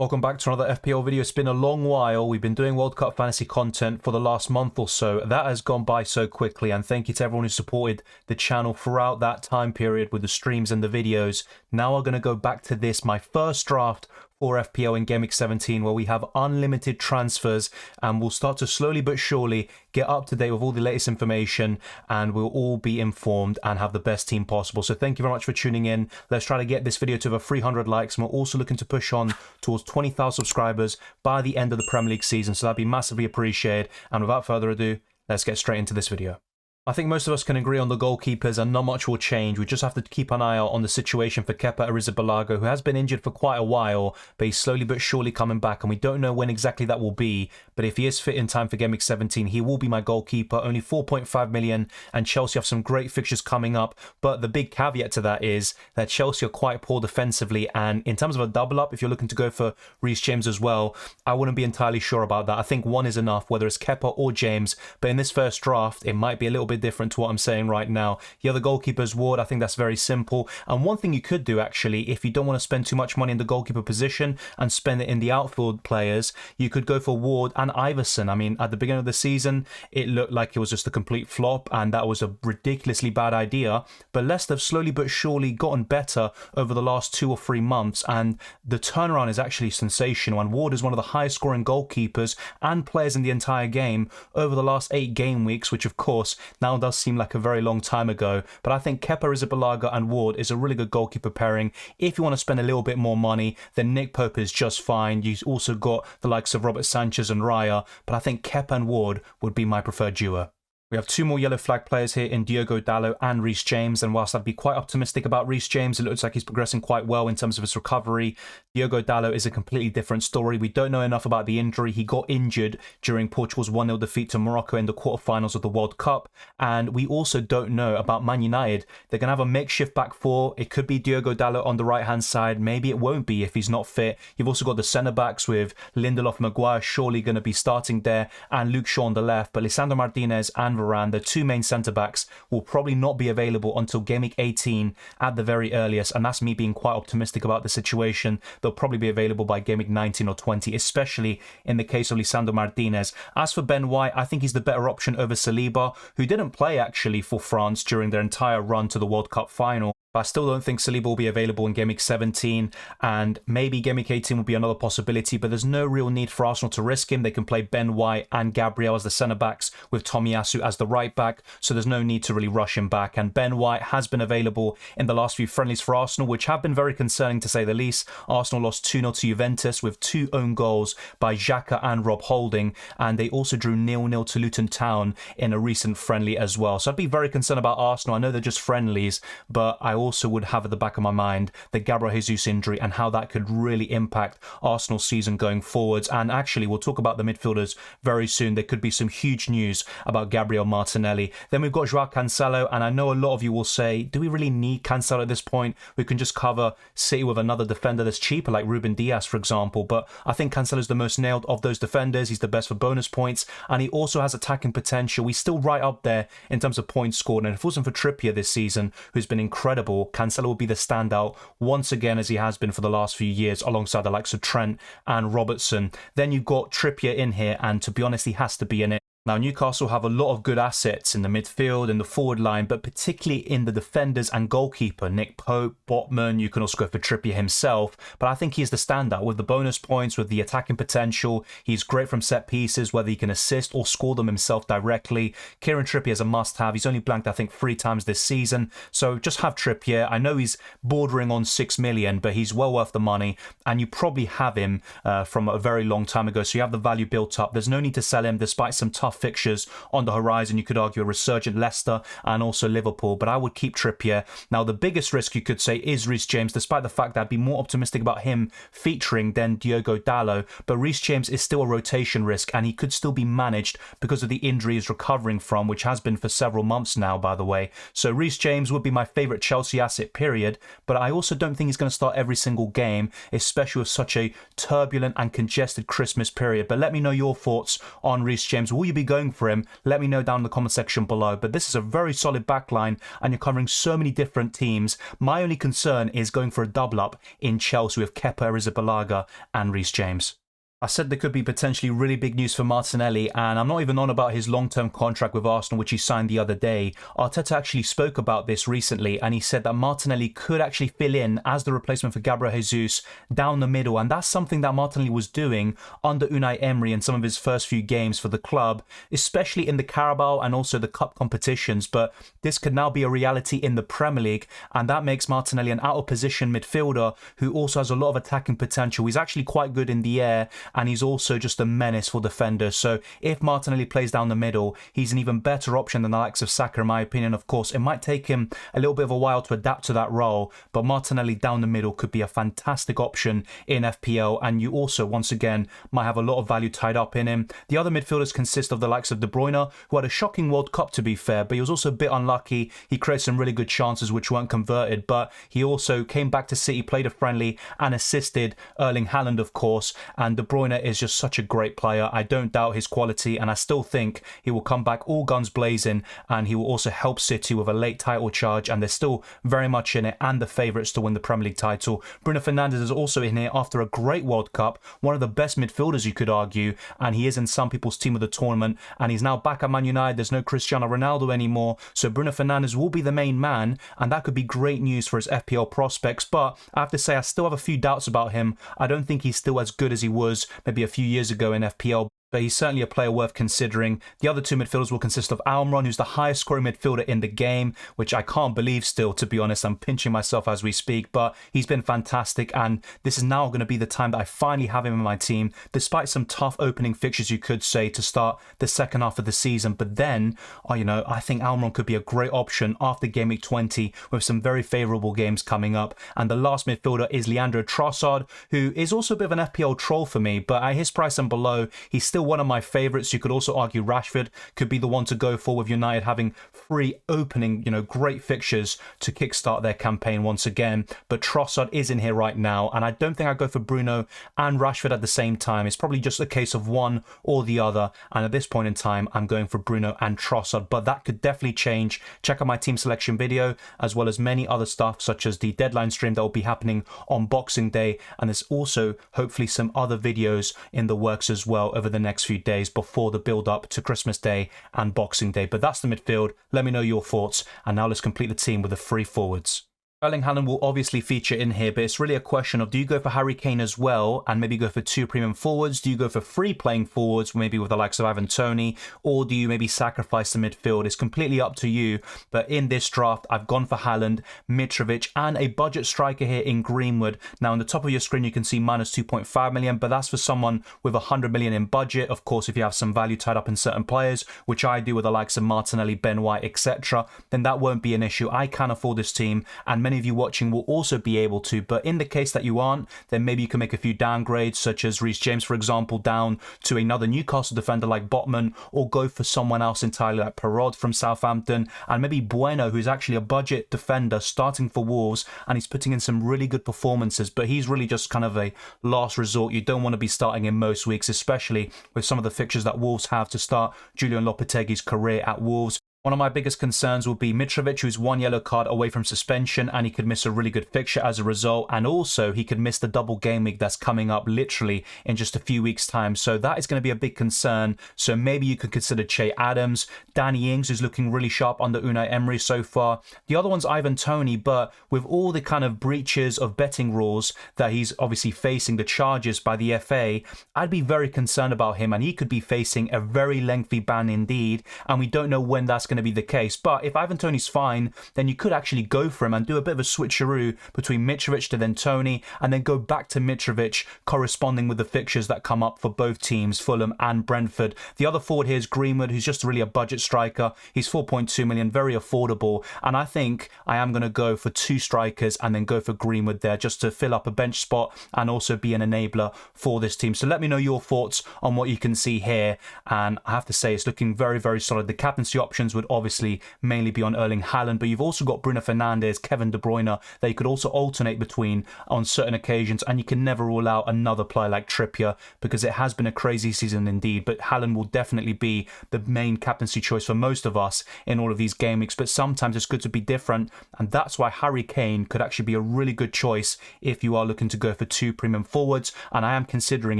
Welcome back to another FPL video. It's been a long while. We've been doing World Cup fantasy content for the last month or so. That has gone by so quickly, and thank you to everyone who supported the channel throughout that time period with the streams and the videos. Now we're going to go back to this, my first draft for FPL in Gameweek 17, where we have unlimited transfers, and we'll start to slowly but surely get up to date with all the latest information, and we'll all be informed and have the best team possible. So thank you very much for tuning in. Let's try to get this video to over 300 likes, and we're also looking to push on towards 20,000 subscribers by the end of the Premier League season, so that'd be massively appreciated. And without further ado, let's get straight into this video. I think most of us can agree on the goalkeepers and not much will change. We just have to keep an eye out on the situation for Kepa and who has been injured for quite a while, but he's slowly but surely coming back, and we don't know when exactly that will be. But if he is fit in time for Gameweek 17, he will be my goalkeeper. Only 4.5 million, and Chelsea have some great fixtures coming up. But the big caveat to that is that Chelsea are quite poor defensively, and in terms of a double up, if you're looking to go for Reece James as well, I wouldn't be entirely sure about that. I think one is enough, whether it's Kepa or James. But in this first draft, it might be a little bit different to what I'm saying right now. The other goalkeepers, Ward, I think that's very simple. And one thing you could do, actually, if you don't want to spend too much money in the goalkeeper position and spend it in the outfield players, you could go for Ward and Iverson. I mean, at the beginning of the season, it looked like it was just a complete flop, and that was a ridiculously bad idea. But Leicester have slowly but surely gotten better over the last 2 or 3 months, and the turnaround is actually sensational. And Ward is one of the highest scoring goalkeepers and players in the entire game over the last 8 game weeks, which of course now does seem like a very long time ago. But I think Kepa, Arrizabalaga and Ward is a really good goalkeeper pairing. If you want to spend a little bit more money, then Nick Pope is just fine. You've also got the likes of Robert Sanchez and Raya, but I think Kepa and Ward would be my preferred duo. We have 2 more yellow flag players here in Diogo Dalot and Reece James, and whilst I'd be quite optimistic about Reece James, it looks like he's progressing quite well in terms of his recovery. Diogo Dalot is a completely different story. We don't know enough about the injury. He got injured during Portugal's 1-0 defeat to Morocco in the quarterfinals of the World Cup, and we also don't know about Man United. They're going to have a makeshift back four. It could be Diogo Dalot on the right-hand side. Maybe it won't be if he's not fit. You've also got the centre-backs with Lindelof, Maguire surely going to be starting there, and Luke Shaw on the left, but Lisandro Martinez and Varane, the 2 main centre-backs, will probably not be available until Gameweek 18 at the very earliest, and that's me being quite optimistic about the situation. They'll probably be available by Gameweek 19 or 20, especially in the case of Lisandro Martinez. As for Ben White, I think he's the better option over Saliba, who didn't play actually for France during their entire run to the World Cup final. But I still don't think Saliba will be available in Gameweek 17, and maybe Gameweek 18 will be another possibility, but there's no real need for Arsenal to risk him. They can play Ben White and Gabriel as the centre-backs with Tomiyasu as the right-back, so there's no need to really rush him back. And Ben White has been available in the last few friendlies for Arsenal, which have been very concerning to say the least. Arsenal lost 2-0 to Juventus with 2 own goals by Xhaka and Rob Holding, and they also drew 0-0 to Luton Town in a recent friendly as well. So I'd be very concerned about Arsenal. I know they're just friendlies, but I also would have at the back of my mind the Gabriel Jesus injury and how that could really impact Arsenal's season going forwards. And actually, we'll talk about the midfielders very soon. There could be some huge news about Gabriel Martinelli. Then we've got João Cancelo, and I know a lot of you will say, do we really need Cancelo at this point? We can just cover City with another defender that's cheaper, like Ruben Dias, for example. But I think Cancelo's the most nailed of those defenders. He's the best for bonus points, and he also has attacking potential. He's still right up there in terms of points scored, and if it wasn't for Trippier this season, who's been incredible, Cancelo will be the standout once again, as he has been for the last few years, alongside the likes of Trent and Robertson. Then you've got Trippier in here, and to be honest, he has to be in it. Now, Newcastle have a lot of good assets in the midfield, in the forward line, but particularly in the defenders and goalkeeper. Nick Pope, Botman, you can also go for Trippier himself, but I think he's the standout with the bonus points, with the attacking potential. He's great from set pieces, whether he can assist or score them himself directly. Kieran Trippier is a must-have. He's only blanked, I think, 3 times this season, so just have Trippier. I know he's bordering on 6 million, but he's well worth the money, and you probably have him from a very long time ago, so you have the value built up. There's no need to sell him, despite some tough fixtures on the horizon. You could argue a resurgent Leicester and also Liverpool, but I would keep Trippier. Now, the biggest risk you could say is Reece James, despite the fact that I'd be more optimistic about him featuring than Diogo Dalot, but Reece James is still a rotation risk, and he could still be managed because of the injury he's recovering from, which has been for several months now, by the way. So Reece James would be my favourite Chelsea asset, period, but I also don't think he's going to start every single game, especially with such a turbulent and congested Christmas period. But let me know your thoughts on Reece James. Will you be be going for him, let me know down in the comment section below. But this is a very solid backline, and you're covering so many different teams. My only concern is going for a double up in Chelsea with Kepa, Arrizabalaga and Reece James. I said there could be potentially really big news for Martinelli, and I'm not even on about his long-term contract with Arsenal, which he signed the other day. Arteta actually spoke about this recently, and he said that Martinelli could actually fill in as the replacement for Gabriel Jesus down the middle, and that's something that Martinelli was doing under Unai Emery in some of his first few games for the club, especially in the Carabao and also the cup competitions. But this could now be a reality in the Premier League, and that makes Martinelli an out-of-position midfielder who also has a lot of attacking potential. He's actually quite good in the air, and he's also just a menace for defenders. So if Martinelli plays down the middle, he's an even better option than the likes of Saka, in my opinion. Of course, it might take him a little bit of a while to adapt to that role, but Martinelli down the middle could be a fantastic option in FPL, and you also, once again, might have a lot of value tied up in him. The other midfielders consist of the likes of De Bruyne, who had a shocking World Cup, to be fair, but he was also a bit unlucky. He created some really good chances which weren't converted, but he also came back to City, played a friendly and assisted Erling Haaland, of course, and De Bruyne is just such a great player. I don't doubt his quality, and I still think he will come back all guns blazing, and he will also help City with a late title charge, and they're still very much in it and the favourites to win the Premier League title. Bruno Fernandes is also in here after a great World Cup, one of the best midfielders you could argue, and he is in some people's team of the tournament, and he's now back at Man United. There's no Cristiano Ronaldo anymore, so Bruno Fernandes will be the main man, and that could be great news for his FPL prospects. But I have to say, I still have a few doubts about him. I don't think he's still as good as he was maybe a few years ago in FPL, but he's certainly a player worth considering. The other two midfielders will consist of Almiron, who's the highest scoring midfielder in the game, which I can't believe still, to be honest. I'm pinching myself as we speak, but he's been fantastic, and this is now going to be the time that I finally have him in my team, despite some tough opening fixtures, you could say, to start the second half of the season. But then, I think Almiron could be a great option after Game Week 20 with some very favourable games coming up. And the last midfielder is Leandro Trossard, who is also a bit of an FPL troll for me, but at his price and below, he's still one of my favourites. You could also argue Rashford could be the one to go for, with United having free opening, great fixtures to kickstart their campaign once again. But Trossard is in here right now, and I don't think I'd go for Bruno and Rashford at the same time. It's probably just a case of one or the other, and at this point in time, I'm going for Bruno and Trossard, but that could definitely change. Check out my team selection video, as well as many other stuff, such as the deadline stream that will be happening on Boxing Day, and there's also hopefully some other videos in the works as well over the next few days before the build up to Christmas Day and Boxing Day. But that's the midfield. Let me know your thoughts, and now let's complete the team with the three forwards. Erling Haaland will obviously feature in here, but it's really a question of, do you go for Harry Kane as well and maybe go for two premium forwards? Do you go for free playing forwards, maybe with the likes of Ivan Toney, or do you maybe sacrifice the midfield? It's completely up to you. But in this draft, I've gone for Haaland, Mitrovic, and a budget striker here in Greenwood. Now, on the top of your screen, you can see minus 2.5 million, but that's for someone with 100 million in budget. Of course, if you have some value tied up in certain players, which I do with the likes of Martinelli, Ben White, etc., then that won't be an issue. I can afford this team, and many of you watching will also be able to. But in the case that you aren't, then maybe you can make a few downgrades, such as Reece James, for example, down to another Newcastle defender like Botman, or go for someone else entirely like Perraud from Southampton, and maybe Bueno, who's actually a budget defender starting for Wolves, and he's putting in some really good performances, but he's really just kind of a last resort. You don't want to be starting in most weeks, especially with some of the fixtures that Wolves have to start Julian Lopetegui's career at Wolves. One of my biggest concerns will be Mitrovic, who's one yellow card away from suspension, and he could miss a really good fixture as a result. And also, he could miss the double game week that's coming up literally in just a few weeks' time. So that is going to be a big concern. So maybe you could consider Che Adams, Danny Ings, who's looking really sharp under Unai Emery so far. The other one's Ivan Toney, but with all the kind of breaches of betting rules that he's obviously facing, the charges by the FA, I'd be very concerned about him, and he could be facing a very lengthy ban indeed. And we don't know when that's going to be the case. But if Ivan Toney's fine, then you could actually go for him and do a bit of a switcheroo between Mitrovic to then Toney, and then go back to Mitrovic, corresponding with the fixtures that come up for both teams, Fulham and Brentford. The other forward here is Greenwood, who's just really a budget striker. He's 4.2 million, very affordable, and I think I am going to go for two strikers and then go for Greenwood there, just to fill up a bench spot and also be an enabler for this team. So let me know your thoughts on what you can see here, and I have to say it's looking very, very solid. The captaincy options with would obviously mainly be on Erling Haaland, but you've also got Bruno Fernandes, Kevin De Bruyne that you could also alternate between on certain occasions, and you can never rule out another player like Trippier because it has been a crazy season indeed, but Haaland will definitely be the main captaincy choice for most of us in all of these game weeks, but sometimes it's good to be different, and that's why Harry Kane could actually be a really good choice if you are looking to go for 2 premium forwards, and I am considering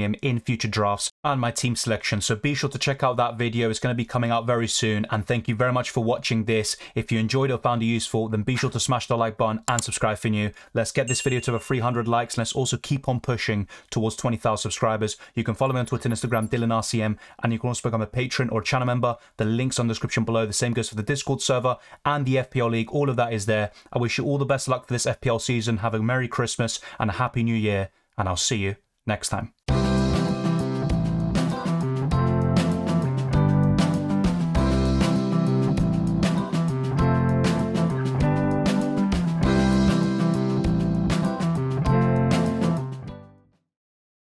him in future drafts and my team selection. So be sure to check out that video. It's going to be coming out very soon, and thank you very much for watching this. If you enjoyed it or found it useful, then be sure to smash the like button and subscribe if you're new. Let's get this video to over 300 likes, and let's also keep on pushing towards 20,000 subscribers. You can follow me on Twitter and Instagram, DylanRCM, and you can also become a patron or channel member. The link's on the description below. The same goes for the Discord server and the FPL League. All of that is there. I wish you all the best of luck for this FPL season. Have a Merry Christmas and a Happy New Year, and I'll see you next time.